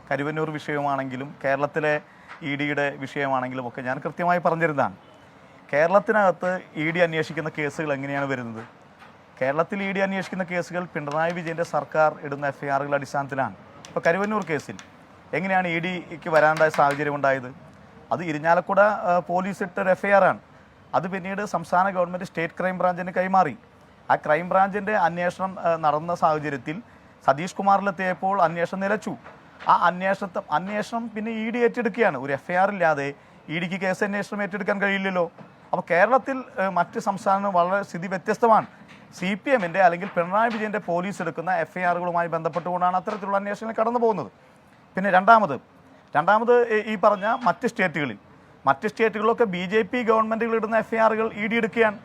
കരുവന്നൂർ വിഷയമാണെങ്കിലും കേരളത്തിലെ ഇ ഡിയുടെ വിഷയമാണെങ്കിലും ഒക്കെ ഞാൻ കൃത്യമായി പറഞ്ഞിരുന്നതാണ്. കേരളത്തിനകത്ത് ഇ ഡി അന്വേഷിക്കുന്ന കേസുകൾ എങ്ങനെയാണ് വരുന്നത്? കേരളത്തിൽ ഇ ഡി അന്വേഷിക്കുന്ന കേസുകൾ പിണറായി വിജയൻ്റെ സർക്കാർ ഇടുന്ന FIRകളുടെ അടിസ്ഥാനത്തിലാണ്. ഇപ്പോൾ കരുവന്നൂർ കേസിൽ എങ്ങനെയാണ് ഇ ഡിക്ക് വരാനുണ്ടായ സാഹചര്യം ഉണ്ടായത്? അത് ഇരിഞ്ഞാലക്കുട പോലീസ് ഇട്ടൊരു FIR ആണ്. അത് പിന്നീട് സംസ്ഥാന ഗവൺമെൻറ് സ്റ്റേറ്റ് ക്രൈം ബ്രാഞ്ചിന് കൈമാറി. ആ ക്രൈം ബ്രാഞ്ചിൻ്റെ അന്വേഷണം നടന്ന സാഹചര്യത്തിൽ സതീഷ് കുമാറിലെത്തിയപ്പോൾ അന്വേഷണം നിലച്ചു. ആ അന്വേഷണം പിന്നെ ഇ ഡി ഏറ്റെടുക്കുകയാണ്. ഒരു FIR ഇല്ലാതെ ഇ ഡിക്ക് കേസ് അന്വേഷണം ഏറ്റെടുക്കാൻ കഴിയില്ലല്ലോ. അപ്പോൾ കേരളത്തിൽ മറ്റ് സംസ്ഥാനങ്ങൾ വളരെ സ്ഥിതി വ്യത്യസ്തമാണ്. CPM അല്ലെങ്കിൽ പിണറായി വിജയൻ്റെ പോലീസ് എടുക്കുന്ന FIRകളുമായി ബന്ധപ്പെട്ടുകൊണ്ടാണ് അത്തരത്തിലുള്ള അന്വേഷണങ്ങൾ കടന്നു പോകുന്നത്. പിന്നെ രണ്ടാമത് ഈ പറഞ്ഞ മറ്റ് സ്റ്റേറ്റുകളിലൊക്കെ BJP ഗവൺമെൻറ്റുകൾ ഇടുന്ന FIRകൾ ഇ ഡി എടുക്കുകയാണ്.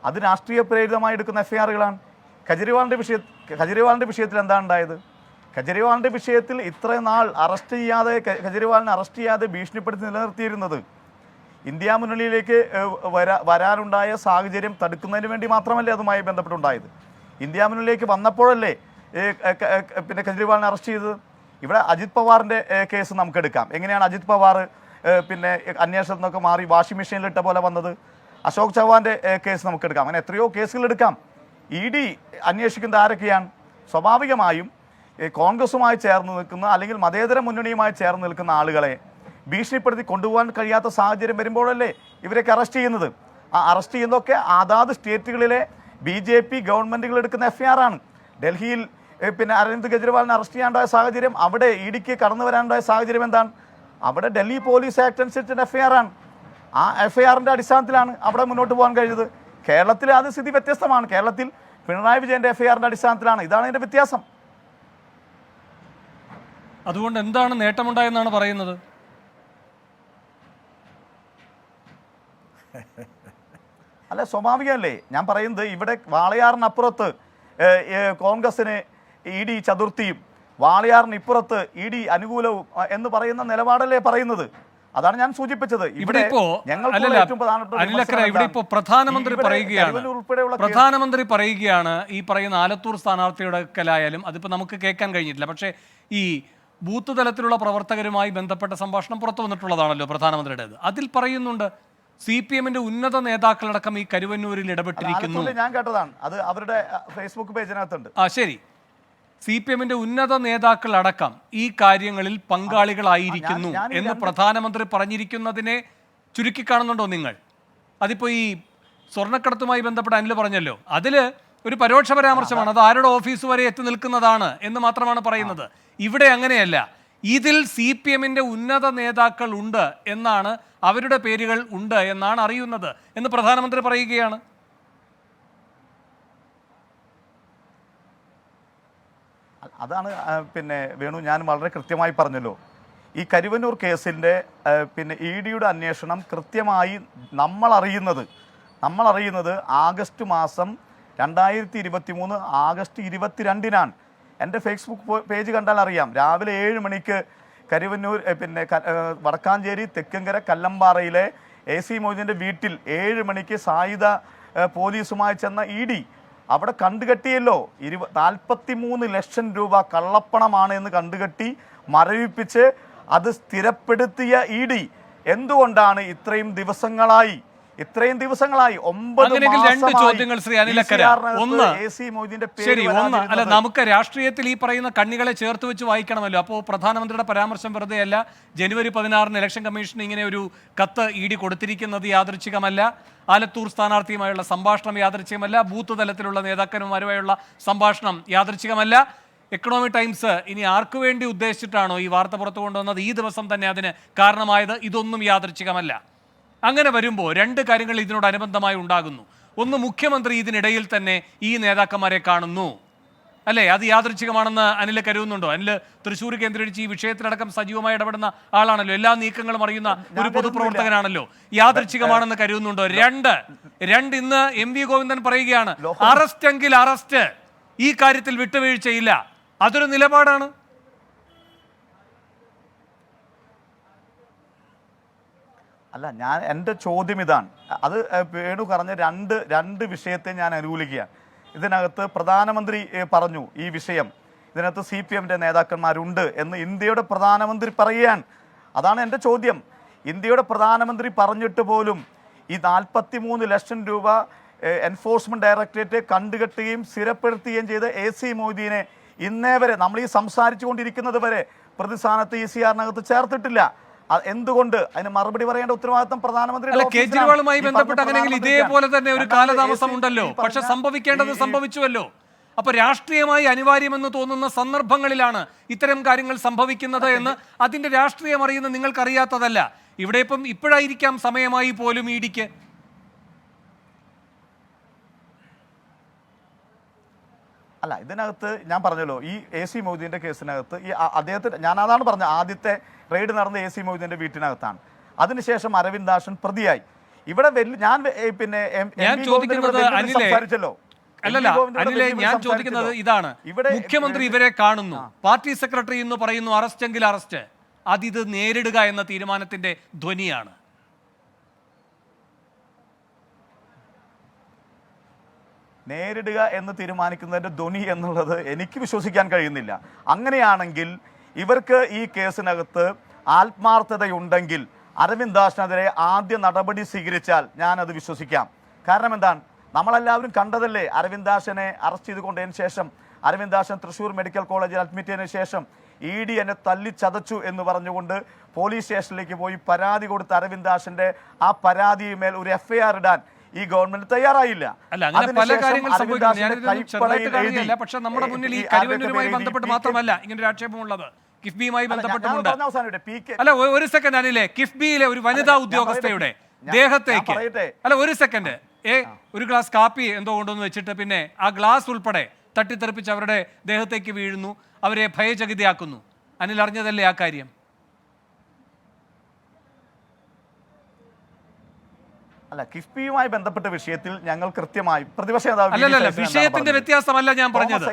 അത് രാഷ്ട്രീയ പ്രേരിതമായി എടുക്കുന്ന FIRകളാണ്. കെജ്രിവാളിൻ്റെ വിഷയത്തിൽ എന്താണ് ഉണ്ടായത്? കെജ്രിവാളിൻ്റെ വിഷയത്തിൽ ഇത്രയും നാൾ കെജ്രിവാളിനെ അറസ്റ്റ് ചെയ്യാതെ ഭീഷണിപ്പെടുത്തി നിലനിർത്തിയിരുന്നത് ഇന്ത്യ മുന്നണിയിലേക്ക് വരാനുണ്ടായ സാഹചര്യം തടുക്കുന്നതിന് വേണ്ടി മാത്രമല്ലേ അതുമായി ബന്ധപ്പെട്ടുണ്ടായത്. ഇന്ത്യ മുന്നണിയിലേക്ക് വന്നപ്പോഴല്ലേ പിന്നെ കെജ്രിവാളിനെ അറസ്റ്റ് ചെയ്തത്. ഇവിടെ അജിത് പവാറിൻ്റെ കേസ് നമുക്കെടുക്കാം. എങ്ങനെയാണ് അജിത് പവാർ പിന്നെ അന്വേഷണത്തിൽ നിന്നൊക്കെ മാറി വാഷിംഗ് മെഷീനിലിട്ട പോലെ വന്നത്? അശോക് ചവാൻ്റെ കേസ് നമുക്കെടുക്കാം. അങ്ങനെ എത്രയോ കേസുകൾ എടുക്കാം. ഇ ഡി അന്വേഷിക്കുന്നത് ആരൊക്കെയാണ്? സ്വാഭാവികമായും കോൺഗ്രസുമായി ചേർന്ന് നിൽക്കുന്ന അല്ലെങ്കിൽ മതേതര മുന്നണിയുമായി ചേർന്ന് നിൽക്കുന്ന ആളുകളെ ഭീഷണിപ്പെടുത്തി കൊണ്ടുപോകാൻ കഴിയാത്ത സാഹചര്യം വരുമ്പോഴല്ലേ ഇവരൊക്കെ അറസ്റ്റ് ചെയ്യുന്നത്. ആ അറസ്റ്റ് ചെയ്യുന്നതൊക്കെ അതാത് സ്റ്റേറ്റുകളിലെ BJP ഗവൺമെൻറ്റുകൾ എടുക്കുന്ന FIR ആണ്. ഡൽഹിയിൽ പിന്നെ അരവിന്ദ് കെജ്രിവാളിനെ അറസ്റ്റ് ചെയ്യാനുണ്ടായ സാഹചര്യം, അവിടെ ഇ ഡിക്ക് കടന്നു വരാനുണ്ടായ സാഹചര്യം എന്താണ്? അവിടെ ഡൽഹി പോലീസ് ആക്ട് അനുസരിച്ചുള്ള FIR ആണ്. ആ FIRൻ്റെ അടിസ്ഥാനത്തിലാണ് അവിടെ മുന്നോട്ട് പോകാൻ കഴിഞ്ഞത്. കേരളത്തിൽ അത് സ്ഥിതി വ്യത്യസ്തമാണ്. കേരളത്തിൽ പിണറായി വിജയൻ്റെ FIRൻ്റെ അടിസ്ഥാനത്തിലാണ്. ഇതാണ് ഇതിൻ്റെ വ്യത്യാസം. അതുകൊണ്ട് എന്താണ് നേട്ടമുണ്ടായെന്നാണ് പറയുന്നത്? അല്ല, സ്വാഭാവികമല്ലേ ഞാൻ പറയുന്നത്. ഇവിടെ വാളയാറിനപ്പുറത്ത് കോൺഗ്രസിന് ഇ ഡി ചതുർത്ഥിയും വാളയാറിന് ഇപ്പുറത്ത് ഇ ഡി അനുകൂലവും എന്ന് പറയുന്ന നിലപാടല്ലേ പറയുന്നത്. അതാണ് ഞാൻ സൂചിപ്പിച്ചത്. ഇവിടെ പ്രധാനമന്ത്രി പറയുകയാണ് ഈ പറയുന്ന ആലത്തൂർ സ്ഥാനാർത്ഥിയുടെ കലായാലും അതിപ്പോൾ നമുക്ക് കേൾക്കാൻ കഴിഞ്ഞിട്ടില്ല. പക്ഷേ ഈ ബൂത്ത് തലത്തിലുള്ള പ്രവർത്തകരുമായി ബന്ധപ്പെട്ട സംഭാഷണം പുറത്തു വന്നിട്ടുള്ളതാണല്ലോ പ്രധാനമന്ത്രിയുടേത്. അതിൽ പറയുന്നുണ്ട് CPMന്റെ ഉന്നത നേതാക്കളടക്കം ഈ കരുവന്നൂരിൽ ഇടപെട്ടിരിക്കുന്നു. ഞാൻ കേട്ടതാണ്. അത് അവരുടെ ഫേസ്ബുക്ക് പേജിനകത്തുണ്ട്. ശരി. CPMന്റെ ഉന്നത നേതാക്കളടക്കം ഈ കാര്യങ്ങളിൽ പങ്കാളികളായിരിക്കുന്നു എന്ന് പ്രധാനമന്ത്രി പറഞ്ഞിരിക്കുന്നതിനെ ചുരുക്കിക്കാണുന്നുണ്ടോ നിങ്ങൾ? അതിപ്പോൾ ഈ സ്വർണ്ണക്കടത്തുമായി ബന്ധപ്പെട്ട് അനിൽ പറഞ്ഞല്ലോ, അതിൽ ഒരു പരോക്ഷ പരാമർശമാണ്. അത് ആരുടെ ഓഫീസ് വരെ എത്തി നിൽക്കുന്നതാണ് എന്ന് മാത്രമാണ് പറയുന്നത്. ഇവിടെ അങ്ങനെയല്ല. ഇതിൽ CPMന്റെ ഉന്നത നേതാക്കൾ ഉണ്ട് എന്നാണ്, അവരുടെ പേരുകൾ ഉണ്ട് എന്നാണ് അറിയുന്നത് എന്ന് പ്രധാനമന്ത്രി പറയുകയാണ്. അതാണ് പിന്നെ വേണു, ഞാൻ വളരെ കൃത്യമായി പറഞ്ഞല്ലോ. ഈ കരുവന്നൂർ കേസിൻ്റെ പിന്നെ ഇ ഡിയുടെ അന്വേഷണം കൃത്യമായി നമ്മൾ അറിയുന്നത് ആഗസ്റ്റ് മാസം 2023 ആഗസ്റ്റ് 22-നാണ്. എൻ്റെ ഫേസ്ബുക്ക് പേജ് കണ്ടാൽ അറിയാം. രാവിലെ 7 മണിക്ക് കരുവന്നൂർ പിന്നെ വടക്കാഞ്ചേരി തെക്കങ്കര കല്ലമ്പാറയിലെ AC മൊയ്തീൻ്റെ വീട്ടിൽ 7 മണിക്ക് സായുധ പോലീസുമായി ചെന്ന ഇ ഡി അവിടെ കണ്ടുകെട്ടിയല്ലോ. 43 ലക്ഷം രൂപ കള്ളപ്പണമാണ് എന്ന് കണ്ടുകെട്ടി മരവിപ്പിച്ച് അത് സ്ഥിരപ്പെടുത്തിയ ഇ ഡി എന്തുകൊണ്ടാണ് ഇത്രയും ദിവസങ്ങളായി 9 രണ്ട് ചോദ്യങ്ങൾ ശ്രീ അനിലക്കര. ഒന്ന്, ശരി, അല്ല, നമുക്ക് രാഷ്ട്രീയത്തിൽ ഈ പറയുന്ന കണ്ണികളെ ചേർത്ത് വെച്ച് വായിക്കണമല്ലോ. അപ്പോൾ പ്രധാനമന്ത്രിയുടെ പരാമർശം വെറുതെ അല്ല. ജനുവരി 16 ഇലക്ഷൻ കമ്മീഷന് ഇങ്ങനെ ഒരു കത്ത് ഇ ഡി കൊടുത്തിരിക്കുന്നത് യാദൃച്ഛികമല്ല. ആലത്തൂർ സ്ഥാനാർത്ഥിയുമായുള്ള സംഭാഷണം യാദൃച്ഛികമല്ല. ബൂത്ത് തലത്തിലുള്ള നേതാക്കന്മാരുമായുള്ള സംഭാഷണം യാദൃച്ഛികമല്ല. എക്കണോമിക് ടൈംസ് ഇനി ആർക്കു വേണ്ടി ഉദ്ദേശിച്ചിട്ടാണോ ഈ വാർത്ത പുറത്തു കൊണ്ടുവന്നത്, ഈ ദിവസം തന്നെ അതിന് കാരണമായത്, ഇതൊന്നും യാദൃച്ഛികമല്ല. അങ്ങനെ വരുമ്പോൾ രണ്ട് കാര്യങ്ങൾ ഇതിനോടനുബന്ധമായി ഉണ്ടാകുന്നു. ഒന്ന്, മുഖ്യമന്ത്രി ഇതിനിടയിൽ തന്നെ ഈ നേതാക്കന്മാരെ കാണുന്നു, അല്ലേ? അത് യാദൃച്ഛികമാണെന്ന് അനിൽ കരുതുന്നുണ്ടോ? അനിൽ തൃശ്ശൂർ കേന്ദ്രീകരിച്ച് ഈ വിഷയത്തിലടക്കം സജീവമായി ഇടപെടുന്ന ആളാണല്ലോ, എല്ലാ നീക്കങ്ങളും അറിയുന്ന ഒരു പൊതുപ്രവർത്തകനാണല്ലോ. യാദൃച്ഛികമാണെന്ന് കരുതുന്നുണ്ടോ? രണ്ട്, ഇന്ന് MV ഗോവിന്ദൻ പറയുകയാണ് അറസ്റ്റ് എങ്കിൽ അറസ്റ്റ്, ഈ കാര്യത്തിൽ വിട്ടുവീഴ്ചയില്ല. അതൊരു നിലപാടാണ്. അല്ല, എൻ്റെ ചോദ്യം ഇതാണ്. അത് വേണു പറഞ്ഞ രണ്ട് വിഷയത്തെ ഞാൻ അനുകൂലിക്കുകയാണ്. ഇതിനകത്ത് പ്രധാനമന്ത്രി പറഞ്ഞു ഈ വിഷയം ഇതിനകത്ത് CPM-ന്റെ നേതാക്കന്മാരുണ്ട് എന്ന് ഇന്ത്യയുടെ പ്രധാനമന്ത്രി പറയുകയാണ്. അതാണ് എൻ്റെ ചോദ്യം. ഇന്ത്യയുടെ പ്രധാനമന്ത്രി പറഞ്ഞിട്ട് പോലും ഈ 43 ലക്ഷം രൂപ എൻഫോഴ്സ്മെന്റ് ഡയറക്ടറേറ്റ് കണ്ടുകെട്ടുകയും സ്ഥിരപ്പെടുത്തുകയും ചെയ്ത AC മൊയ്തീനെ ഇന്നേ വരെ നമ്മൾ ഈ സംസാരിച്ചു കൊണ്ടിരിക്കുന്നത് വരെ പ്രതിസ്ഥാനത്ത് ECR-നകത്ത് ചേർത്തിട്ടില്ല. എന്തുകൊണ്ട്? അതിന് മറുപടി പറയേണ്ട ഉത്തരവാദിത്തം പ്രധാനമന്ത്രി. കേജ്രിവാളുമായി ബന്ധപ്പെട്ട് അങ്ങനെയെങ്കിൽ ഇതേപോലെ തന്നെ ഒരു കാലതാമസം ഉണ്ടല്ലോ, പക്ഷെ സംഭവിക്കേണ്ടത് സംഭവിച്ചുവല്ലോ. അപ്പൊ രാഷ്ട്രീയമായി അനിവാര്യമെന്ന് തോന്നുന്ന സന്ദർഭങ്ങളിലാണ് ഇത്തരം കാര്യങ്ങൾ സംഭവിക്കുന്നത് എന്ന് അതിന്റെ രാഷ്ട്രീയം അറിയുന്ന നിങ്ങൾക്കറിയാത്തതല്ല. ഇവിടെ ഇപ്പം ഇപ്പോഴായിരിക്കാം സമയമായി പോലും ഇഡിക്ക്. അല്ല, ഇതിനകത്ത് ഞാൻ പറഞ്ഞല്ലോ, ഈ AC മൊയ്തീൻ്റെ കേസിനകത്ത് ഈ അദ്ദേഹത്തിന്, ഞാൻ അതാണ് പറഞ്ഞത്, ആദ്യത്തെ റെയ്ഡ് നടന്ന AC മൊയ്തീൻ്റെ വീട്ടിനകത്താണ്. അതിനുശേഷം അരവിന്ദ് ദാഷൻ പ്രതിയായി. ഇവിടെ ഞാൻ പിന്നെ സംസാരിച്ചല്ലോ. അല്ലല്ല അനിലെ, ഞാൻ ചോദിക്കുന്നത് ഇതാണ്. മുഖ്യമന്ത്രി ഇവരെ കാണുന്നു, പാർട്ടി സെക്രട്ടറി എന്ന് പറയുന്നു അറസ്റ്റെങ്കിൽ അറസ്റ്റ്, അതിത് നേരിടുക എന്ന തീരുമാനത്തിന്റെ ധ്വനിയാണ്. നേരിടുക എന്ന് തീരുമാനിക്കുന്നതിൻ്റെ ധ്വനി എന്നുള്ളത് എനിക്ക് വിശ്വസിക്കാൻ കഴിയുന്നില്ല. അങ്ങനെയാണെങ്കിൽ ഇവർക്ക് ഈ കേസിനകത്ത് ആത്മാർത്ഥതയുണ്ടെങ്കിൽ അരവിന്ദ് ദാസിനെതിരെ ആദ്യ നടപടി സ്വീകരിച്ചാൽ ഞാനത് വിശ്വസിക്കാം. കാരണം എന്താണ്, നമ്മളെല്ലാവരും കണ്ടതല്ലേ, അരവിന്ദ് ദാസിനെ അറസ്റ്റ് ചെയ്തുകൊണ്ടതിന് ശേഷം, അരവിന്ദ് ദാസൻ തൃശ്ശൂർ മെഡിക്കൽ കോളേജിൽ അഡ്മിറ്റ് ചെയ്തതിന് ശേഷം ED എന്നെ തല്ലിച്ചതച്ചു എന്ന് പറഞ്ഞുകൊണ്ട് പോലീസ് സ്റ്റേഷനിലേക്ക് പോയി പരാതി കൊടുത്ത അരവിന്ദ് ദാസിന്റെ ആ പരാതിയുമേൽ ഒരു FIR ഇടാൻ ഈ ഗവൺമെന്റ് തയ്യാറായില്ല. പക്ഷെ നമ്മുടെ മുന്നിൽ ഈ കരുവന്നൂരുമായി ബന്ധപ്പെട്ട് മാത്രമല്ല ഇങ്ങനൊരു ആക്ഷേപമുള്ളത്, കിഫ്ബിയുമായി ബന്ധപ്പെട്ടുമുണ്ട്. അല്ല ഒരു സെക്കൻഡ് അനിലെ, കിഫ്ബിയിലെ ഒരു വനിതാ ഉദ്യോഗസ്ഥയുടെ ദേഹത്തേക്ക്, അല്ല ഒരു സെക്കൻഡ്, ഒരു ഗ്ലാസ് കാപ്പി എന്തോ കൊണ്ടുവന്ന് വെച്ചിട്ട് പിന്നെ ആ ഗ്ലാസ് ഉൾപ്പെടെ തട്ടിത്തെറിപ്പിച്ച് അവരുടെ ദേഹത്തേക്ക് വീഴുന്നു, അവരെ ഭയചകിതയാക്കുന്നു. അനിൽ അറിഞ്ഞതല്ലേ ആ കാര്യം? അല്ല, കിഫ്ബിയുമായി ബന്ധപ്പെട്ട വിഷയത്തിൽ ഞങ്ങൾ കൃത്യമായി പ്രതിപക്ഷ നേതാവ്, അല്ലല്ല വിഷയത്തിന്റെ വ്യത്യാസമല്ല ഞാൻ പറഞ്ഞത്,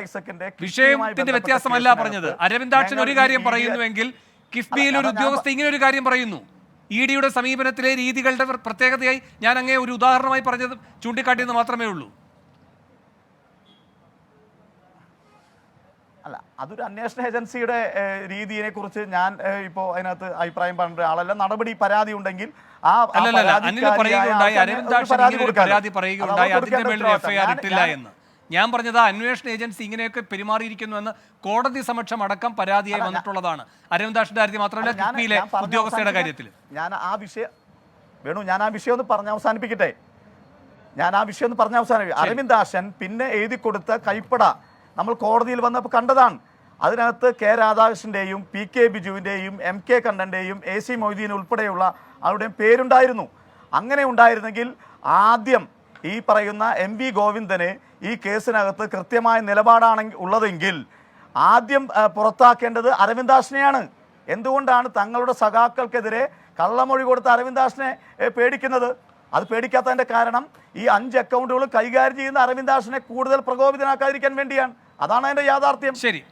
വിഷയത്തിന്റെ വ്യത്യാസമല്ല പറഞ്ഞത്. അരവിന്ദ് ദാഷൻ ഒരു കാര്യം പറയുന്നുവെങ്കിൽ കിഫ്ബിയിൽ ഒരു ഉദ്യോഗസ്ഥ ഇങ്ങനെ ഒരു കാര്യം പറയുന്നു. EDയുടെ സമീപനത്തിലെ രീതികളുടെ പ്രത്യേകതയായി ഞാൻ അങ്ങേ ഒരു ഉദാഹരണമായി പറഞ്ഞത് ചൂണ്ടിക്കാട്ടിയെന്ന് മാത്രമേ ഉള്ളൂ. അല്ല, അതൊരു അന്വേഷണ ഏജൻസിയുടെ രീതിയെ കുറിച്ച് ഞാൻ ഇപ്പോൾ അതിനകത്ത് അഭിപ്രായം പറഞ്ഞ ആളല്ല. നടപടി പരാതി ഉണ്ടെങ്കിൽ ഞാൻ പറഞ്ഞത് അന്വേഷണ ഏജൻസി ഇങ്ങനെയൊക്കെ പെരുമാറിയിരിക്കുന്നു എന്ന് കോടതി സമക്ഷം അടക്കം പരാതിയായി വന്നിട്ടുള്ളതാണ്. അരവിന്ദ് ദാഷിന്റെ കാര്യത്തിൽ മാത്രമല്ല, കിഫ്ബിയിലെ ഉദ്യോഗസ്ഥയുടെ കാര്യത്തിൽ. ഞാൻ ആ വിഷയം ഒന്ന് പറഞ്ഞ് അവസാനിപ്പിക്കട്ടെ. അരവിന്ദ് ദാഷൻ പിന്നെ എഴുതി കൊടുത്ത കൈപ്പട നമ്മൾ കോടതിയിൽ വന്നപ്പോൾ കണ്ടതാണ്. അതിനകത്ത് K. രാധാകൃഷ്ണൻ്റെയും PK ബിജുവിൻ്റെയും MK കണ്ണൻ്റെയും AC Moideen ഉൾപ്പെടെയുള്ള ആളുടെയും പേരുണ്ടായിരുന്നു. അങ്ങനെ ഉണ്ടായിരുന്നെങ്കിൽ ആദ്യം ഈ പറയുന്ന MV ഗോവിന്ദന് ഈ കേസിനകത്ത് കൃത്യമായ നിലപാടാണെങ്കിൽ ഉള്ളതെങ്കിൽ ആദ്യം പുറത്താക്കേണ്ടത് അരവിന്ദ് ദാസിനെയാണ്. എന്തുകൊണ്ടാണ് തങ്ങളുടെ സഖാക്കൾക്കെതിരെ കള്ളമൊഴി കൊടുത്ത അരവിന്ദ് ദാസിനെ പേടിക്കുന്നത്? അത് പേടിക്കാത്തതിൻ്റെ കാരണം ഈ 5 അക്കൗണ്ടുകൾ കൈകാര്യം ചെയ്യുന്ന അരവിന്ദ് ദാസിനെ കൂടുതൽ പ്രകോപിതനാക്കാതിരിക്കാൻ വേണ്ടിയാണ്. അതാണ് അതിൻ്റെ യാഥാർത്ഥ്യം. ശരി.